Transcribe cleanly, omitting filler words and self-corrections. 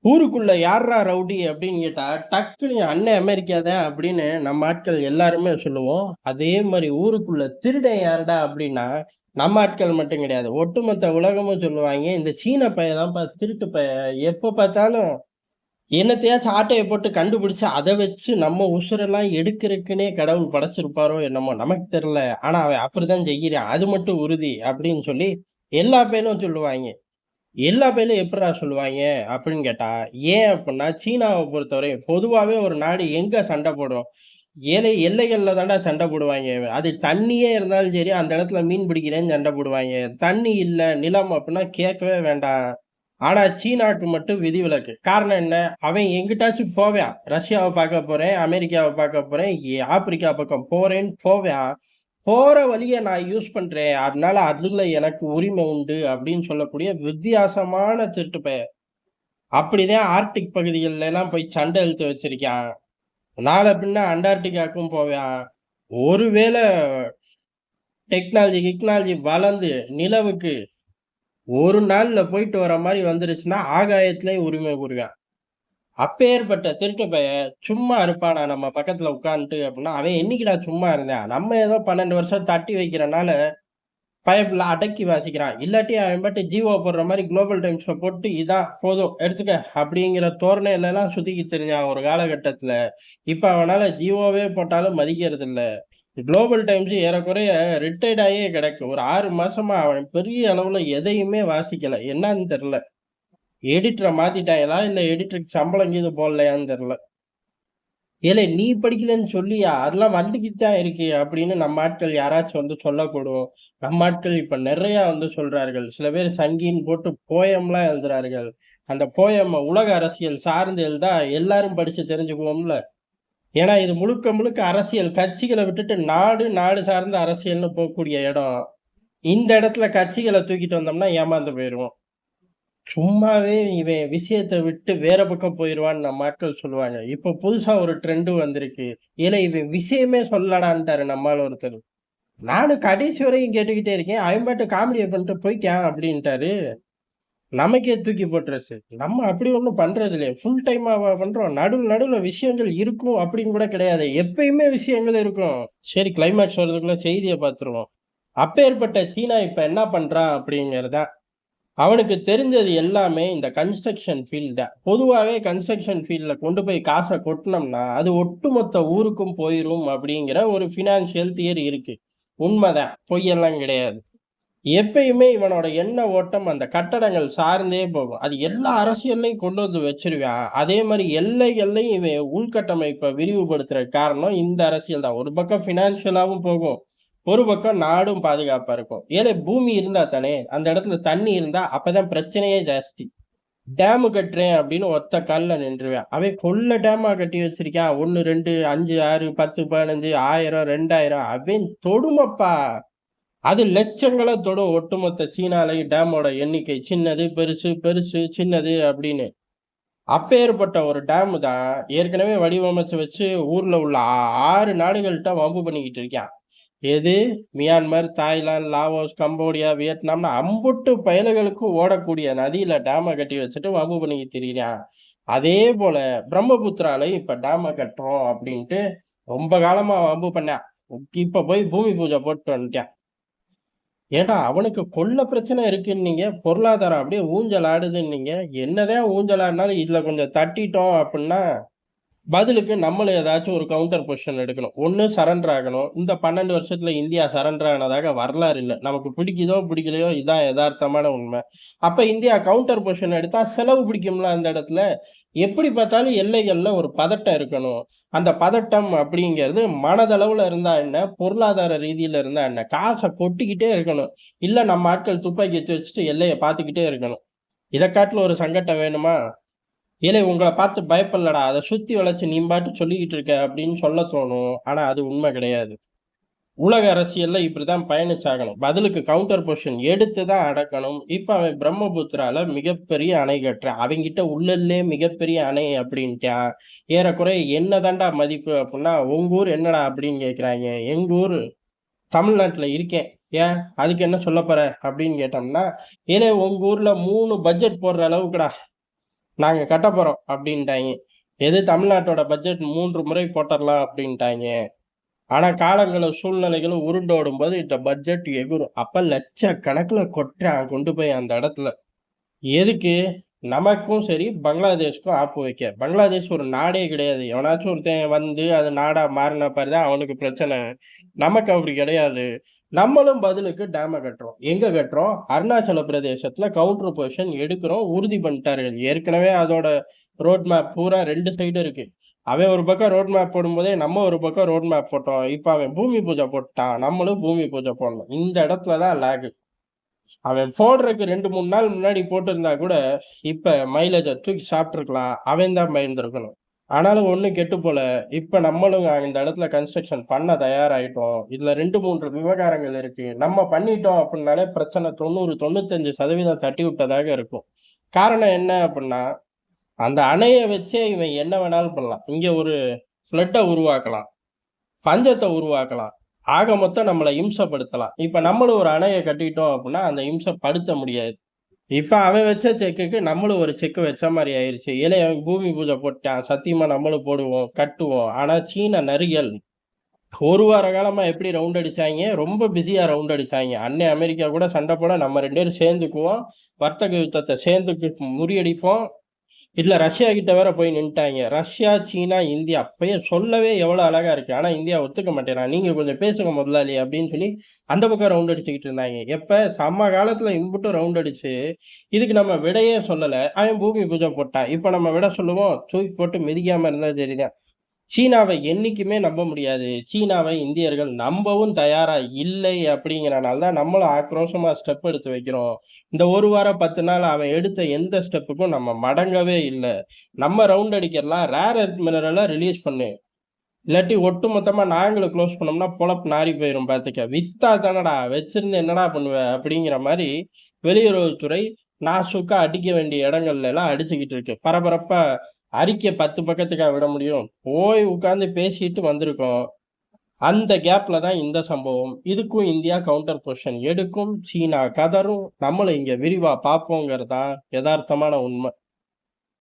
ஊருக்குள்ள யார்ரா ரவுடி அப்படின்னு கேட்டா, டக்குனு அண்ணன் அமெரிக்கா தான் அப்படின்னு நம்ம ஆட்கள் எல்லாருமே சொல்லுவோம். அதே மாரி ஊருக்குள்ள திருடன் யாருடா அப்படின்னா, நம்ம ஆட்கள் மட்டும் கிடையாது. ஒட்டுமொத்த உலகமும் சொல்லுவாங்க. இந்த சீன பையன் தான்ப்பா திருட்டு பையன். எப்ப பார்த்தாலும் என்னத்தையாச்சும் ஆட்டைய போட்டு கண்டுபிடிச்சு, அத வச்சு நம்ம உசுரெல்லாம் எடுக்கிறதுக்குன்னே கடவுள் படைச்சிருப்பாரோ என்னமோ! நமக்கு தெரியல. ஆனா அவன் அப்படித்தான் செய்கிறான். அது மட்டும் உறுதி அப்படின்னு சொல்லி எல்லா பேரும் சொல்லுவாய்ங்க. எல்லா பேர்லயும் எப்புட்றா சொல்லுவாய்ங்க அப்படின்னு கேட்டா, ஏன் அப்புட்ன்னா, சீனாவ பொறுத்தவரை பொதுவாவே ஒரு நாடு எங்க சண்டை போடும்? எல்லைகள்ல தான்டா சண்டை போடுவாய்ங்க. அது தண்ணியே இருந்தாலும் சரி, அந்த இடத்துல மீன் பிடிக்கிறேன்னு சண்டை போடுவாய்ங்க. தண்ணி இல்ல, நிலம் அப்புட்ன்னா கேட்கவே வேண்டாம். ஆனா சீனாக்கு மட்டும் விதிவிலக்கு. காரணம் என்ன? அவன் எங்கிட்டாச்சும் போவான். ரஷ்யாவ பார்க்க போறேன், அமெரிக்காவ பார்க்க போறேன், ஆப்பிரிக்கா பக்கம் போறேன்னு போவான். போற வழிய நான் யூஸ் பண்றேன். அதனால அதுல எனக்கு உரிமை உண்டு அப்படின்னு சொல்லக்கூடிய வித்தியாசமான திருட்டு பையன். அப்படிதான் ஆர்க்டிக் பகுதிகள்ல எல்லாம் போய் சண்டை இழுத்து வச்சிருக்கான். நாள பின்ன அண்டார்டிகாக்கும் போவான். ஒருவேள கிக்னாலஜி வளர்ந்து நிலவுக்கு ஒரு நாள்ல போயிட்டு வர மாரி வந்துருச்சுன்னா, ஆகாயத்திலேயும் உரிமை கோருவான். அப்பேற்பட்ட திருட்டு பையன் சும்மா இருப்பானா நம்ம பக்கத்துல உட்கார்ந்துட்டு அப்படின்னா, அவன் என்னைக்குடா சும்மா இருந்தான்? நம்ம ஏதோ 12 வருஷம் தட்டி வைக்கிறனால பயப்புள்ள அடக்கி வாசிக்கிறான். இல்லாட்டி அவன் பாட்டு ஜியோ போடுற மாரி குளோபல் டைம்ஸ்ல போட்டு, இதான் போதும் எடுத்துக்க அப்படிங்கிற தோரணையிலலாம் சுத்திக்கிட்டு திரிஞ்சான் ஒரு காலகட்டத்துல. இப்ப அவனால ஜியோவே போட்டாலும் மதிக்கிறதில்ல. குளோபல் டைம்ஸ் ஏறக்குறைய ரிட்டயர்ட் ஆயே கிடக்கு. ஒரு 6 மாசமா அவன் பெரிய அளவுல எதையுமே வாசிக்கல. என்னான்னு தெரியல. எடிட்டர மாத்திட்டாங்களா? இல்ல எடிட்டருக்கு சம்பளம் கீது போடலையான்னு தெரியல. ஏலே நீ படிக்கலன்னு சொல்லியா? அதெல்லாம் வந்துகிட்டு தான் இருக்கு அப்படின்னு நம்ம ஆட்கள் யாராச்சும் வந்து சொல்லக்கூடும். நம்ம ஆட்கள் இப்ப நெறையா வந்து சொல்றார்கள். சில பேர் சங்கின்னு போட்டு போயம்லாம் எழுதுறார்கள். அந்த போயம் உலக அரசியல் சார்ந்து எழுதா எல்லாரும் படிச்சு தெரிஞ்சுக்குவோம்ல. ஏன்னா இது முழுக்க முழுக்க அரசியல். கட்சிகள விட்டுட்டு நாடு, நாடு சார்ந்த அரசியல்னு போக்கூடிய இடம். இந்த இடத்துல கட்சிகள தூக்கிட்டு வந்தோம்னா ஏமாந்து போயிருவோம். சும்மாவே இவன் விஷயத்த விட்டு வேற பக்கம் போயிருவான்னு நம்ம ஆட்கள் சொல்லுவாங்க. இப்ப புதுசா ஒரு ட்ரெண்ட் வந்திருக்கு. ஏலே இவன் விஷயமே சொல்லடான்ட்டாரு நம்மாள் ஒருத்தர். நானும் கடைசி வரையும் கேட்டுக்கிட்டே இருக்கேன். அவன் பாட்டுக்கு காமெடிய பண்ணிட்டு போயிட்டான் அப்டின்ட்டாரு. நமக்கே தூக்கி போட்டுருச்சு. நம்ம அப்படி ஒண்ணும் பண்றது இல்லையே. ஃபுல் டைமாவா பண்றோம். நடுவுல விஷயங்கள் இருக்கும் அப்படின்னு கூட கிடையாது. எப்பயுமே விஷயங்கள் இருக்கும். சரி கிளைமாக்ஸ் வரதுக்குள்ள செய்திய பார்த்துருவோம். அப்பேற்பட்ட சீனா இப்ப என்ன பண்றான் அப்படிங்கிறது தான். அவனுக்கு தெரிஞ்சது எல்லாமே இந்த கன்ஸ்ட்ரக்ஷன் ஃபீல்ட் தான். பொதுவாவே கன்ஸ்ட்ரக்ஷன் ஃபீல்ட்ல கொண்டு போய் காச கொட்டுனோம்னா, அது ஒட்டுமொத்த ஊருக்கும் போயிரும் அப்படிங்கிற ஒரு ஃபினான்ஷியல் தியரி இருக்கு. உண்மதான். பொய்யெல்லாம் கிடையாது. எப்பயுமே இவனோட எண்ண ஓட்டம் அந்த கட்டடங்கள் சார்ந்தே போகும். அது எல்லா அரசியல்லயும் கொண்டு வந்து வச்சுருவான். அதே மாரி எல்லைகள்லயும் இவன் உள்கட்டமைப்ப விரிவுபடுத்துற காரணம் இந்த அரசியல் தான். ஒரு பக்கம் ஃபினான்ஷியலாவும் போகும். ஒரு பக்கம் நாடும் பாதுகாப்பா இருக்கும். ஏலே பூமி இருந்தா தானே, அந்த இடத்துல தண்ணி இருந்தா அப்பதான் பிரச்சனையே ஜாஸ்தி. டேம் கட்டுறேன் அப்படின்னு ஒத்த கால்ல நின்றுவேன். அவன் கொள்ள டேமா கட்டி வச்சிருக்கான். 1, 2, 5, 6, 10, 15, 1000, 2000 அவன் தொடுமப்பா. அது லட்சங்கள தொடும் ஒட்டுமொத்த சீனாலயும் டேமோட எண்ணிக்கை. சின்னது, பெருசு, பெருசு, சின்னது அப்படின்னு. அப்பேற்பட்ட ஒரு டேம் தான் ஏற்கனவே வடிவமைச்சு வச்சு ஊர்ல உள்ள 6 நாடுகள்ட்ட வம்பு பண்ணிக்கிட்டு இருக்கான். எது? மியான்மர், தாய்லாந்து, லாவோஸ், கம்போடியா, வியட்நாம்னு அம்புட்டு பயலுகளுக்கும் ஓடக்கூடிய நதியில டேம கட்டி வச்சுட்டு வம்பு பண்ணிக்கிட்டு திரியிறான். அதே போல பிரம்மபுத்திராலயும் இப்ப டேம கட்டுறோம் அப்படின்ட்டு ரொம்ப காலமா வம்பு பண்ணான். இப்ப போய் பூமி பூஜை போட்டு வந்துட்டான். ஏன்டா அவனுக்கு கொள்ள பிரச்சனை இருக்குன்னீங்க, பொருளாதாரம் அப்படியே ஊஞ்சல் ஆடுதுன்னீங்க. என்னதான் ஊஞ்சல் ஆடுனாலும் இதுல கொஞ்சம் தட்டிட்டோம் அப்புட்ன்னா பதிலுக்கு நம்மளும் ஏதாச்சும் ஒரு கவுண்டர் பொசிஷன் எடுக்கணும். ஒண்ணு சரண்டர் ஆகணும். இந்த 12 வருஷத்துல இந்தியா சரண்டர் ஆனதாக வரலாறு இல்ல. நமக்கு பிடிக்குதோ, பிடிக்கலையோ இதான் எதார்த்தமான உண்மை. அப்ப இந்தியா கவுண்டர் பொசிஷன் எடுத்தா செலவு பிடிக்கும்ல அந்த இடத்துல. எப்படி பார்த்தாலும் எல்லைகள்ல ஒரு பதட்டம் இருக்கணும். அந்த பதட்டம் அப்படிங்கிறது மனதளவுல இருந்தா என்ன? பொருளாதார ரீதியில இருந்தா என்ன? காச கொட்டிக்கிட்டே இருக்கணும். இல்ல நம்ம ஆட்கள் துப்பாக்கி வச்சுட்டு எல்லைய பார்த்துக்கிட்டே இருக்கணும். இத காட்டுல ஒரு சங்கட்டம் வேணுமா? "ஏலே உங்கள பார்த்து பயப்படலடா. அத சுத்தி வளைச்சு நீ பாட்டுக்கு சொல்லிக்கிட்டு இருக்க" அப்படின்னு சொல்ல தோணும். ஆனா அது உண்மை கிடையாது. உலக அரசியல்ல இப்படித்தான் பயணிச்சாகணும். பதிலுக்கு கவுண்டர் பொசிஷன் எடுத்து தான் அடக்கணும். இப்ப அவன் பிரம்மபுத்திரால மிகப்பெரிய அணை கட்டுறான். அவன்கிட்ட உள்ளதிலே மிகப்பெரிய அணை அப்படின்ட்டான். ஏறக்குறைய என்ன தான்டா மதிப்பு அப்படின்னா, "உங்க ஊர் என்னடா?" அப்படின்னு கேட்கிறாய்ங்க. "எங்க ஊரு தமிழ்நாட்டுல இருக்கேன்." "ஏன்? அதுக்கு என்ன சொல்லப் போற?" அப்படின்னு கேட்டோம்னா, "ஏலே உங்க ஊர்ல 3 பட்ஜெட் போடுற அளவுக்குடா." நாங்க கட்டப் போறோம் அப்படின்ட்டாங்க. எது தமிழ்நாட்டோட பட்ஜெட் 3 முறை போட்டுறலாம் அப்படின்ட்டாங்க. ஆனா காலங்களும் சூழ்நிலைகளும் உருண்டோடும்போது இந்த பட்ஜெட் எகுரும். அப்ப லட்சக்கணக்குல கொட்டுறான் கொண்டு போய் அந்த இடத்துல. எதுக்கு? நமக்கும் சரி, பங்களாதேஷ்க்கும் ஆப்பு வைக்க. பங்களாதேஷ் ஒரு நாடே கிடையாது. எவனாச்சும் ஒருத்தன் வந்து அது நாடா மாறின பாரு தான் அவனுக்கு பிரச்சனை. நமக்கு அப்படி கிடையாது. நம்மளும் பதிலுக்கு டேம கட்டுறோம். எங்க கட்டுறோம்? அருணாச்சல பிரதேசத்துல கவுண்டர் பொசிஷன் எடுக்கிறோம். உறுதி பண்ணிட்டார்கள். ஏற்கனவே அதோட ரோட் மேப் பூரா 2 சைடும் இருக்கு. அவன் ஒரு பக்கம் ரோட் மேப் போடும்போதே நம்ம ஒரு பக்கம் ரோட் மேப் போட்டோம். இப்ப அவன் பூமி பூஜை போட்டுட்டான். நம்மளும் பூமி பூஜை போடணும். இந்த இடத்துல தான் லேகு. அவன் போடுறதுக்கு 2, 3 நாள் முன்னாடி போட்டிருந்தா கூட, இப்ப மைலேஜ தூக்கி சாப்பிட்டுருக்கலாம். அவன் தான் பயந்துருக்கணும். ஆனாலும் ஒண்ணும் கெட்டுப் போல. இப்ப நம்மளும் இந்த இடத்துல கன்ஸ்ட்ரக்ஷன் பண்ண தயாராயிட்டோம். இதுல 2, 3 விவகாரங்கள் இருக்கு. நம்ம பண்ணிட்டோம் அப்டின்னாலே பிரச்சனை 90, 95% தட்டி விட்டதாக இருக்கும். காரணம் என்ன அப்டின்னா, அந்த அணைய வச்சே இவன் என்ன வேணாலும் பண்ணலாம். இங்க ஒரு ஃப்ளட்ட உருவாக்கலாம். பஞ்சத்த உருவாக்கலாம். ஆக மொத்தம் நம்மள இம்சப்படுத்தலாம். இப்ப நம்மளும் ஒரு அணைய கட்டிட்டோம் அப்டின்னா, அந்த இம்சப்படுத்த முடியாது. இப்ப அவன் வச்ச செக்குக்கு நம்மளும் ஒரு செக் வச்ச மாரி ஆயிருச்சு. ஏலே அவன் பூமி பூஜை போட்டான். சத்தியமா நம்மளும் போடுவோம், கட்டுவோம். ஆனா சீன நரிகள் 1 வார காலமா எப்படி ரவுண்ட் அடிச்சாய்ங்க, ரொம்ப பிஸியா ரவுண்ட் அடிச்சாய்ங்க. அண்ணன் அமெரிக்கா கூட சண்ட போட நம்ம 2 பேரும் சேர்ந்துக்குவோம். வர்த்தக யுத்தத்த சேர்ந்துக்கு முறியடிப்போம். இதுல ரஷ்யா கிட்ட வேற போய் நின்னுட்டாய்ங்க. ரஷ்யா, சீனா, இந்தியா அப்பயே சொல்லவே எவ்வளோ அழகா இருக்கு. ஆனா இந்தியா ஒத்துக்க மாட்டேங்கிறான். நீங்க கொஞ்சம் பேசுங்க முதலாளி அப்படின்னு சொல்லி அந்த பக்கம் ரவுண்ட் அடிச்சுக்கிட்டு இருந்தாய்ங்க. எப்ப சம காலத்துல இம்புட்டும் ரவுண்ட் அடிச்சு, இதுக்கு நம்ம விடையே சொல்லல. அவன் பூமி பூஜை போட்டான். இப்ப நம்ம விடை சொல்லுவோம், தூக்கி போட்டு மிதிக்காம இருந்தா சரிதான். சீனாவை என்னைக்குமே நம்ப முடியாது. சீனாவை இந்தியர்கள் நம்பவும் தயாரா இல்லை அப்படிங்கிறனால தான் நம்மளும் ஆக்ரோஷமா ஸ்டெப் எடுத்து வைக்கிறோம். இந்த 1 வாரம் 10 நாள் அவன் எடுத்த எந்த ஸ்டெப்புக்கும் நம்ம மடங்கவே இல்ல. நம்ம ரவுண்ட் அடிக்கிறலாம். ரேர் எர்த் மினரல ரிலீஸ் பண்ணு. இல்லாட்டி ஒட்டு மொத்தமா நாங்களும் குளோஸ் பண்ணோம்னா பொழப்பு நாறி போயிரும் பார்த்துக்க. வித்தா தானடா, வச்சிருந்து என்னடா பண்ணுவ? அப்படிங்கிற மாரி வெளியுறவுத்துறை நாசூக்கா அடிக்க வேண்டிய இடங்கள்ல எல்லாம் அடிச்சுக்கிட்டு இருக்கு. பரபரப்பா அறிக்கை 10 பக்கத்துக்கா விட முடியும்? போய் உட்கார்ந்து பேசிட்டு வந்திருக்கோம். அந்த கேப்ல தான் இந்த சம்பவம். இதுக்கும் இந்தியா கவுண்டர் பொசிஷன் எடுக்கும். சீனா கதறும். நம்மளும் இங்க விரிவா பார்ப்போங்கிறது தான் எதார்த்தமான உண்மை.